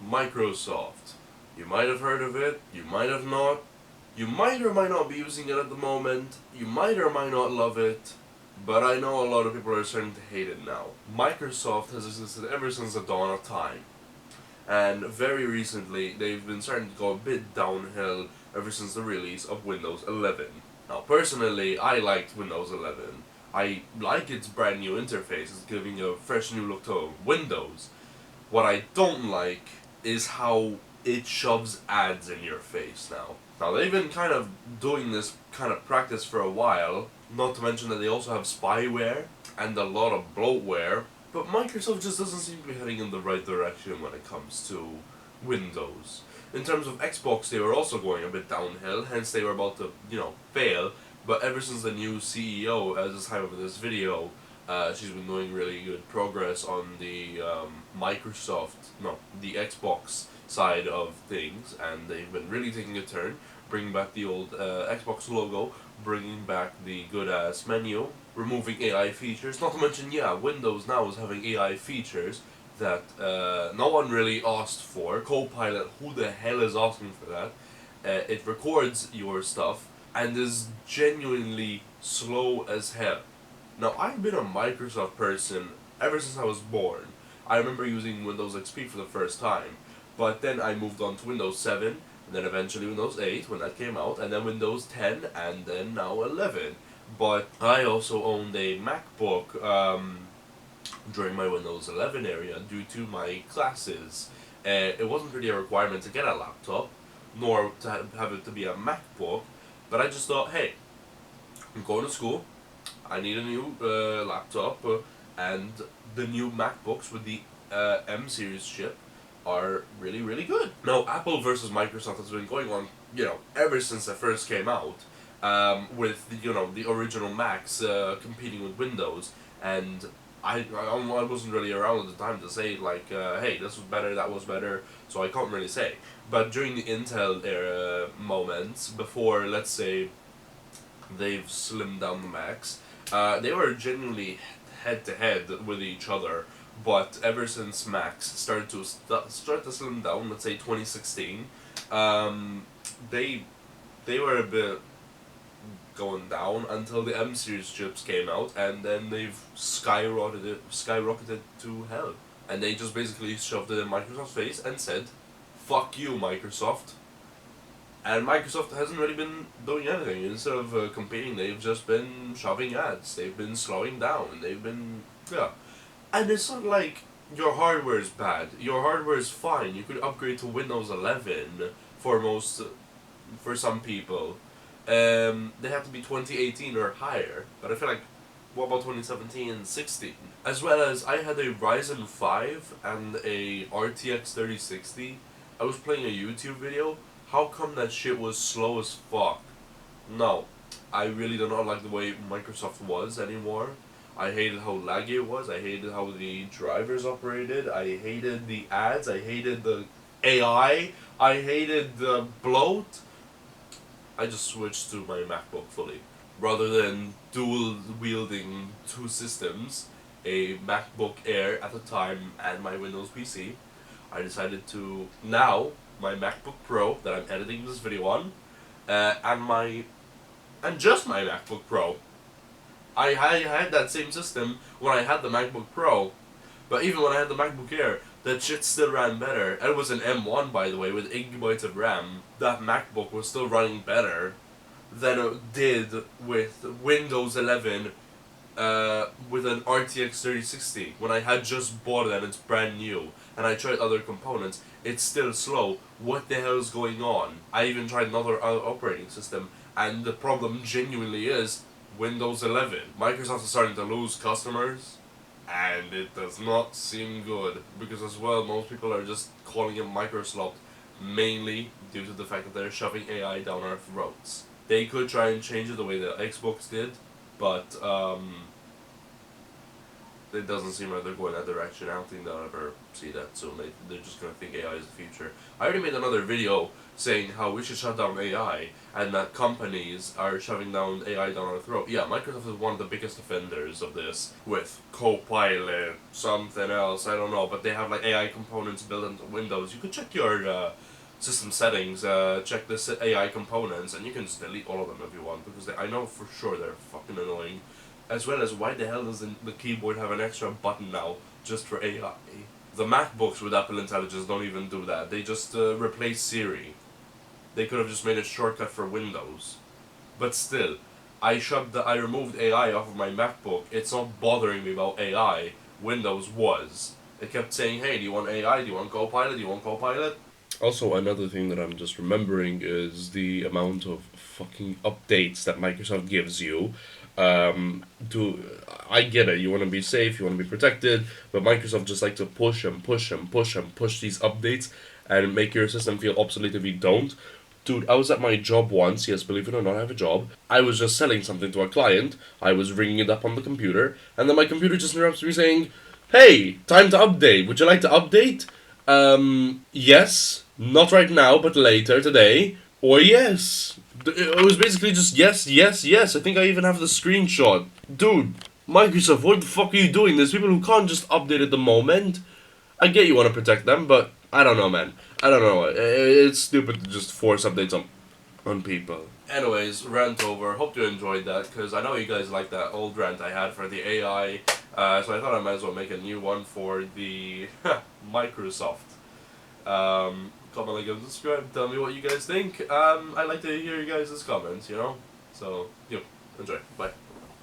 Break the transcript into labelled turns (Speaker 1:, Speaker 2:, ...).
Speaker 1: Microsoft. You might have heard of it, you might have not. You might or might not be using it at the moment, you might or might not love it, but I know a lot of people are starting to hate it now. Microsoft has existed ever since the dawn of time. And very recently, they've been starting to go a bit downhill ever since the release of Windows 11. Now, personally, I liked Windows 11. I like its brand new interface, it's giving a fresh new look to Windows. What I don't like is how it shoves ads in your face now. Now, they've been kind of doing this kind of practice for a while, not to mention that they also have spyware and a lot of bloatware, but Microsoft just doesn't seem to be heading in the right direction when it comes to Windows. In terms of Xbox, they were also going a bit downhill, hence they were about to, fail. But ever since the new CEO, at the time of this video, she's been doing really good progress on the the Xbox side of things, and they've been really taking a turn, bringing back the old Xbox logo, bringing back the good-ass menu, removing AI features, not to mention, Windows now is having AI features that no one really asked for. Copilot, who the hell is asking for that? It records your stuff and is genuinely slow as hell. Now, I've been a Microsoft person ever since I was born. I remember using Windows XP for the first time, but then I moved on to Windows 7, and then eventually Windows 8 when that came out, and then Windows 10, and then now 11. But I also owned a MacBook during my Windows 11 area due to my classes. It wasn't really a requirement to get a laptop, nor to have it to be a MacBook, but I just thought, hey, I'm going to school, I need a new laptop, and the new MacBooks with the M series chip are really, really good. Now, Apple versus Microsoft has been going on, ever since it first came out, with the original Macs competing with Windows, and I wasn't really around at the time to say like, hey, this was better, that was better, so I can't really say. But during the Intel era moments, before, let's say, they've slimmed down the Macs, they were genuinely head to head with each other. But ever since Macs started to slim down, let's say 2016, they were a bit going down until the M series chips came out, and then they've skyrocketed to hell. And they just basically shoved it in Microsoft's face and said, "Fuck you, Microsoft." And Microsoft hasn't really been doing anything. Instead of competing, they've just been shoving ads. They've been slowing down. They've been and it's not like your hardware is bad. Your hardware is fine. You could upgrade to Windows 11 for some people. They have to be 2018 or higher. But I feel like, what about 2017 and 16? As well as, I had a Ryzen 5 and a RTX 3060. I was playing a YouTube video. How come that shit was slow as fuck? No, I really do not like the way Microsoft was anymore. I hated how laggy it was. I hated how the drivers operated. I hated the ads. I hated the AI. I hated the bloat. I just switched to my MacBook fully. Rather than dual wielding two systems, a MacBook Air at the time and my Windows PC, I decided to now my MacBook Pro that I'm editing this video on, and just my MacBook Pro. I had that same system when I had the MacBook Pro, but even when I had the MacBook Air, that shit still ran better. And it was an M1, by the way, with 8 GB of RAM. That MacBook was still running better than it did with Windows 11 with an RTX 3060. When I had just bought it and it's brand new, and I tried other components, it's still slow. What the hell is going on? I even tried another operating system, and the problem genuinely is Windows 11. Microsoft is starting to lose customers, and it does not seem good, because as well, most people are just calling it Microsoft mainly due to the fact that they're shoving AI down our throats. They could try and change it the way that Xbox did, but it doesn't seem like they're going that direction. I don't think they'll ever see that soon. They're just going to think AI is the future. I already made another video saying how we should shut down AI and that companies are shoving down AI down our throat. Yeah, Microsoft is one of the biggest offenders of this with Copilot, something else, I don't know, but they have like AI components built into Windows. You could check your system settings, check the AI components, and you can just delete all of them if you want, because I know for sure they're fucking annoying. As well as, why the hell does the keyboard have an extra button now just for AI? The MacBooks with Apple Intelligence don't even do that. They just replace Siri. They could have just made a shortcut for Windows. But still, I removed AI off of my MacBook. It's not bothering me about AI. Windows was. It kept saying, hey, do you want AI? Do you want Copilot? Do you want Copilot? Also, another thing that I'm just remembering is the amount of fucking updates that Microsoft gives you. To I get it, you want to be safe, you want to be protected, but Microsoft just like to push and push and push and push these updates and make your system feel obsolete if you don't. Dude, I was at my job once, yes, believe it or not, I have a job. I was just selling something to a client, I was ringing it up on the computer, and then my computer just interrupts me saying, hey, time to update, would you like to update? Yes, not right now, but later today, or yes. It was basically just yes, yes, yes. I think I even have the screenshot. Dude, Microsoft, what the fuck are you doing? There's people who can't just update at the moment. I get you want to protect them, but I don't know, man. I don't know. It's stupid to just force updates on people. Anyways, rant over. Hope you enjoyed that, because I know you guys like that old rant I had for the AI. So I thought I might as well make a new one for the Microsoft. Comment, like, and subscribe. Tell me what you guys think. I like to hear you guys' comments, you know? So, enjoy. Bye.